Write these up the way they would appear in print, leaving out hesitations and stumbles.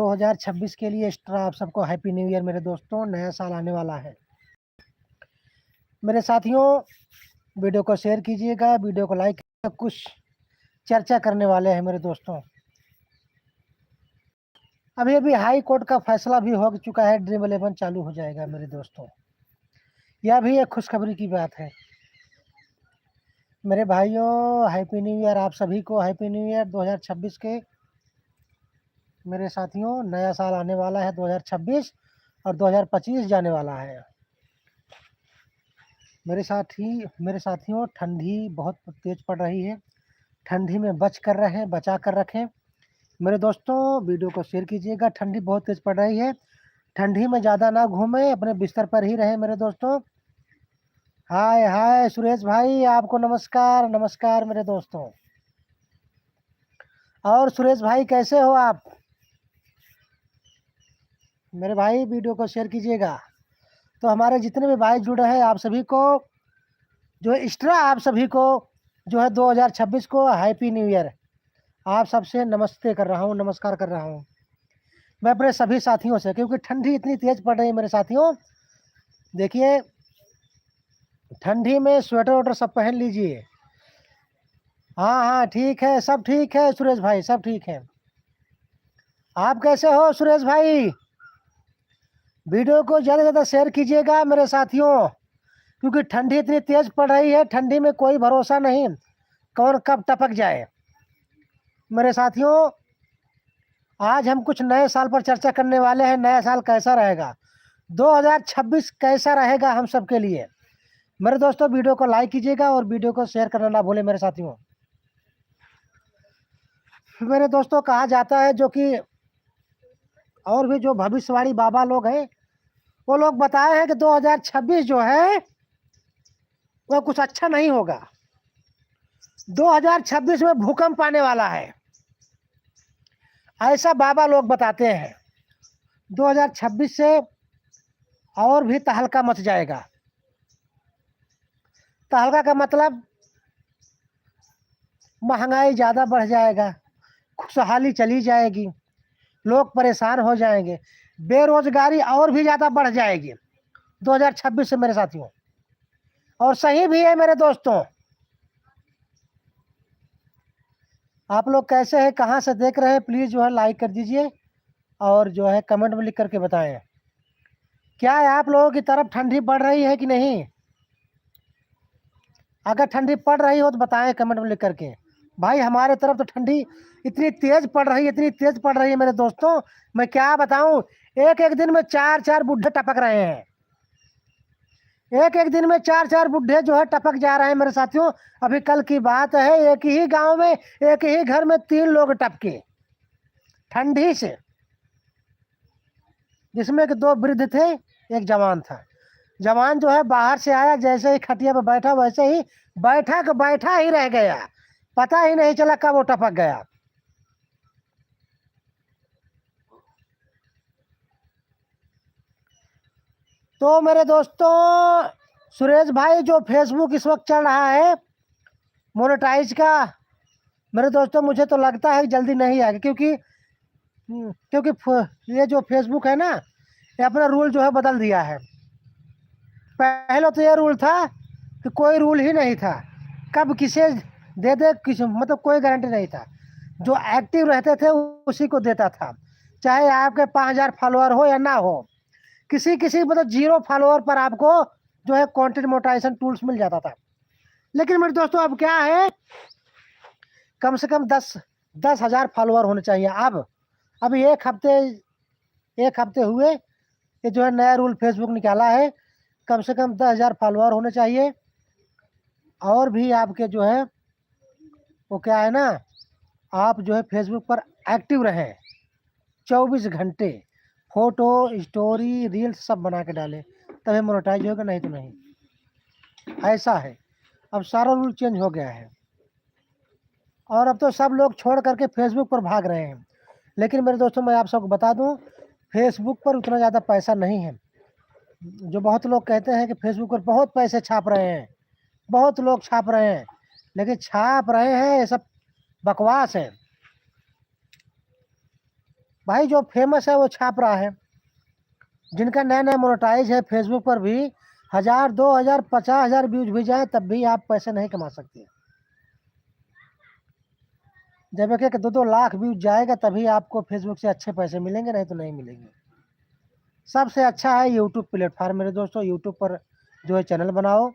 2026 के लिए एक्स्ट्रा आप सबको हैप्पी न्यू ईयर मेरे दोस्तों। नया साल आने वाला है मेरे साथियों। वीडियो को शेयर कीजिएगा, वीडियो को लाइक कीजिएगा। कुछ चर्चा करने वाले हैं मेरे दोस्तों। अभी अभी हाई कोर्ट का फैसला भी हो चुका है, ड्रीम 11 चालू हो जाएगा मेरे दोस्तों। यह भी एक खुशखबरी की बात है मेरे भाइयों। हैप्पी न्यू ईयर आप सभी को, हैप्पी न्यू ईयर 2026 के मेरे साथियों। नया साल आने वाला है 2026 और 2025 जाने वाला है मेरे साथियों। ठंडी बहुत तेज पड़ रही है, ठंडी में बचा कर रखें मेरे दोस्तों। वीडियो को शेयर कीजिएगा। ठंडी बहुत तेज पड़ रही है, ठंडी में ज़्यादा ना घूमें, अपने बिस्तर पर ही रहें मेरे दोस्तों। हाय हाय सुरेश भाई, आपको नमस्कार नमस्कार मेरे दोस्तों। और सुरेश भाई कैसे हो आप मेरे भाई? वीडियो को शेयर कीजिएगा। तो हमारे जितने भी भाई जुड़े हैं आप सभी को जो एक्स्ट्रा, आप सभी को जो है 2026 को हैप्पी न्यू ईयर। आप सबसे नमस्ते कर रहा हूँ, नमस्कार कर रहा हूँ मैं अपने सभी साथियों से, क्योंकि ठंडी इतनी तेज पड़ रही है मेरे साथियों। देखिए ठंडी में स्वेटर वेटर सब पहन लीजिए। हाँ हाँ ठीक है, सब ठीक है सुरेश भाई, सब ठीक है। आप कैसे हो सुरेश भाई? वीडियो को ज़्यादा से ज़्यादा शेयर कीजिएगा मेरे साथियों, क्योंकि ठंडी इतनी तेज पड़ रही है। ठंडी में कोई भरोसा नहीं, कौन कब टपक जाए मेरे साथियों। आज हम कुछ नए साल पर चर्चा करने वाले हैं। नया साल कैसा रहेगा, 2026 कैसा रहेगा हम सब के लिए मेरे दोस्तों। वीडियो को लाइक कीजिएगा और वीडियो को शेयर करना ना भूलें मेरे साथियों। मेरे दोस्तों कहा जाता है जो कि और भी जो भविष्यवाणी बाबा लोग हैं वो लोग बताए हैं कि 2026 जो है वो कुछ अच्छा नहीं होगा। 2026 में भूकंप आने वाला है, ऐसा बाबा लोग बताते हैं। 2026 से और भी तहलका मच जाएगा। तहलका का मतलब महंगाई ज़्यादा बढ़ जाएगा, खुशहाली चली जाएगी, लोग परेशान हो जाएंगे, बेरोजगारी और भी ज़्यादा बढ़ जाएगी 2026 से मेरे साथियों। और सही भी है मेरे दोस्तों। आप लोग कैसे हैं, कहाँ से देख रहे हैं? प्लीज़ जो है लाइक कर दीजिए और जो है कमेंट में लिख करके बताएं। क्या है आप लोगों की तरफ ठंडी बढ़ रही है कि नहीं? अगर ठंडी पड़ रही हो तो बताएं कमेंट में लिख करके। भाई हमारे तरफ तो ठंडी इतनी तेज पड़ रही है, इतनी तेज पड़ रही है मेरे दोस्तों, मैं क्या बताऊं। एक एक दिन में चार चार बुढ़े टपक रहे हैं। एक एक दिन में चार चार बुढ़े जो है टपक जा रहे हैं मेरे साथियों। अभी कल की बात है, एक ही गांव में, एक ही घर में 3 लोग टपके ठंडी से, जिसमें कि 2 वृद्ध थे, एक जवान था। जवान जो है बाहर से आया, जैसे ही खटिया पर बैठा वैसे ही बैठा ही रह गया, पता ही नहीं चला कब वो टपक गया। तो मेरे दोस्तों सुरेश भाई, जो फेसबुक इस वक्त चल रहा है मोनेटाइज का, मेरे दोस्तों मुझे तो लगता है जल्दी नहीं आएगा, क्योंकि ये जो फेसबुक है ना, ये अपना रूल जो है बदल दिया है। पहले तो ये रूल था कि कोई रूल ही नहीं था, कब किसे दे दे किस, मतलब कोई गारंटी नहीं था। जो एक्टिव रहते थे उसी को देता था, चाहे आपके 5000 फॉलोअर हो या ना हो। किसी किसी मतलब 0 फॉलोअर पर आपको जो है कंटेंट मोनेटाइजेशन टूल्स मिल जाता था। लेकिन मेरे दोस्तों अब क्या है, कम से कम 10,000 फॉलोअर होने चाहिए। अब एक हफ्ते हुए ये जो है नया रूल फेसबुक निकाला है, कम से कम 10,000 फॉलोअर होने चाहिए। और भी आपके जो है वो क्या है ना, आप जो है फेसबुक पर एक्टिव रहें 24 घंटे, फोटो स्टोरी रील्स सब बना के डालें, तभी मोनेटाइज होगा, नहीं तो नहीं। ऐसा है, अब सारा रूल चेंज हो गया है और अब तो सब लोग छोड़ करके फेसबुक पर भाग रहे हैं। लेकिन मेरे दोस्तों मैं आप सबको बता दूं, फेसबुक पर उतना ज़्यादा पैसा नहीं है। जो बहुत लोग कहते हैं कि फेसबुक पर बहुत पैसे छाप रहे हैं, बहुत लोग छाप रहे हैं, लेकिन छाप रहे हैं ये सब बकवास है भाई जो फेमस है वो छाप रहा है, जिनका नया नया मोनेटाइज है फेसबुक पर भी 1000 2000 50,000 व्यूज भी जाए तब भी आप पैसे नहीं कमा सकते। जब एक 2 लाख व्यूज जाएगा तभी आपको फेसबुक से अच्छे पैसे मिलेंगे, नहीं तो नहीं मिलेंगे। सबसे अच्छा है यूट्यूब प्लेटफार्म मेरे दोस्तों। यूट्यूब पर जो है चैनल बनाओ,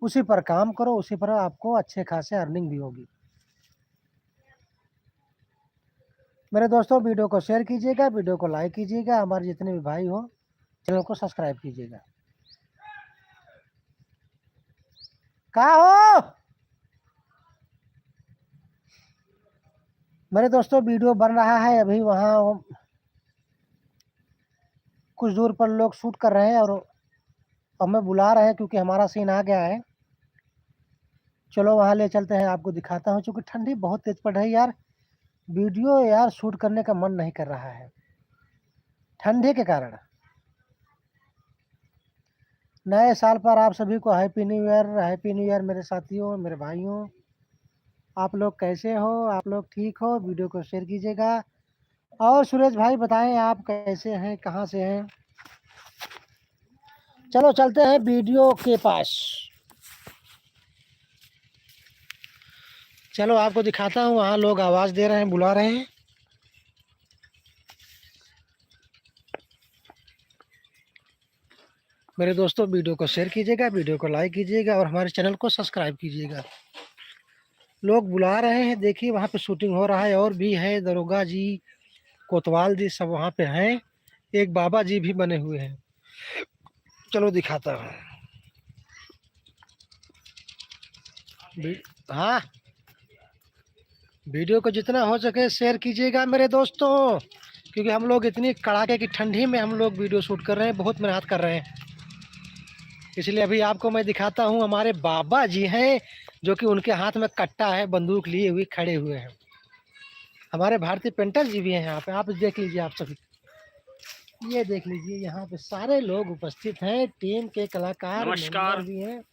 उसी पर काम करो, उसी पर आपको अच्छे खासे अर्निंग भी होगी। मेरे दोस्तों वीडियो को शेयर कीजिएगा, वीडियो को लाइक कीजिएगा, हमारे जितने भी भाई हो चैनल को सब्सक्राइब कीजिएगा। कहाँ हो मेरे दोस्तों? वीडियो बन रहा है अभी, वहाँ कुछ दूर पर लोग शूट कर रहे हैं और हमें बुला रहे हैं क्योंकि हमारा सीन आ गया है। चलो वहाँ ले चलते हैं, आपको दिखाता हूँ। क्योंकि ठंडी बहुत तेज पड़ रही है यार, वीडियो यार शूट करने का मन नहीं कर रहा है ठंडी के कारण। नए साल पर आप सभी को happy new year, happy new year मेरे साथियों, मेरे भाइयों। आप लोग कैसे हो? आप लोग ठीक हो? वीडियो को शेयर कीजिएगा। और सुरेश भाई बताएं आप कैसे हैं, कहाँ से हैं? चलो चलते हैं वीडियो के पास। चलो आपको दिखाता हूँ, वहाँ लोग आवाज़ दे रहे हैं, बुला रहे हैं। मेरे दोस्तों वीडियो को शेयर कीजिएगा, वीडियो को लाइक कीजिएगा और हमारे चैनल को सब्सक्राइब कीजिएगा। लोग बुला रहे हैं, देखिए वहाँ पे शूटिंग हो रहा है। और भी है, दरोगा जी, कोतवाल जी सब वहाँ पे हैं। एक बाबा जी भी बने हुए हैं। चलो दिखाता हूँ। हाँ, वीडियो को जितना हो सके शेयर कीजिएगा मेरे दोस्तों, क्योंकि हम लोग इतनी कड़ाके की ठंडी में हम लोग वीडियो शूट कर रहे हैं, बहुत मेहनत कर रहे हैं। इसलिए अभी आपको मैं दिखाता हूँ, हमारे बाबा जी हैं जो कि उनके हाथ में कट्टा है, बंदूक लिए हुए खड़े हुए हैं। हमारे भारतीय पेंटर जी भी हैं यहाँ पे, आप देख लीजिए। आप सभी ये देख लीजिए, यहाँ पे सारे लोग उपस्थित हैं, टीम के कलाकार नमस्कार भी हैं।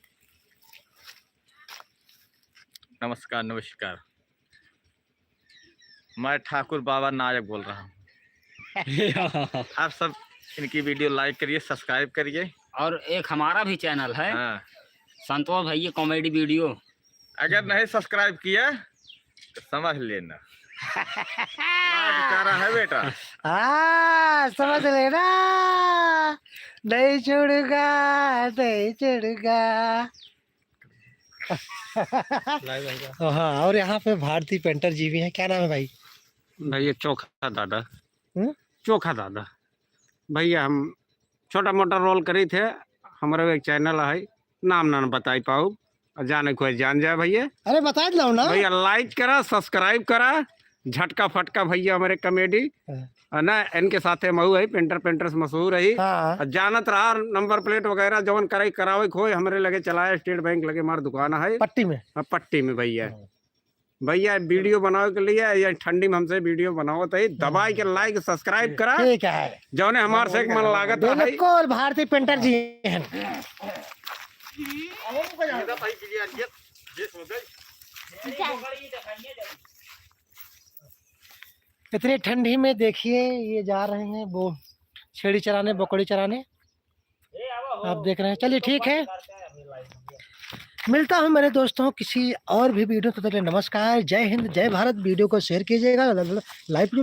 नमस्कार नमस्कार, मैं ठाकुर बाबा नायक बोल रहा हूँ। आप सब इनकी वीडियो लाइक करिए, सब्सक्राइब करिए। और एक हमारा भी चैनल है, हाँ, संतोष भैया कॉमेडी वीडियो। अगर नहीं सब्सक्राइब किया तो समझ लेना बेचारा है बेटा। समझ लेना, नहीं छोड़ूंगा, नहीं छोड़ूंगा। हाँ, और यहाँ पे भारतीय पेंटर जी भी हैं। क्या नाम है भाई? भैया चोखा दादा। चोखा दादा भैया, हम छोटा मोटा रोल करी थे। हमारे एक चैनल है, नाम ना बताई पाऊ, जाने को जान जाए भैया। अरे बता दो ना भैया, लाइक करा, सब्सक्राइब करा। झटका फटका भैया हमारे कॉमेडी ना, इनके साथ मऊ है, पेंटर से मशहूर है। हाँ। जानत रहा, नंबर प्लेट वगैरह जवन करे करावे खोए हमारे लगे चलाए। स्टेट बैंक लगे हमारी दुकान है पट्टी में। पट्टी में भैया। भैया वीडियो बनाओ के लिए या ठंडी में हमसे वीडियो बनाओ तो दबाई के लाइक सब्सक्राइब करा। ठीक है, जौने हमारे से मन लागत है। बिल्कुल भारतीय पेंटर जी हैं। इतनी ठंडी में देखिए ये जा रहे हैं वो छेड़ी चराने, बकरी चराने, आप देख रहे हैं। चलिए ठीक है, मिलता हूँ मेरे दोस्तों किसी और भी वीडियो। तो नमस्कार, जय हिंद, जय भारत। वीडियो को शेयर कीजिएगा, लाइक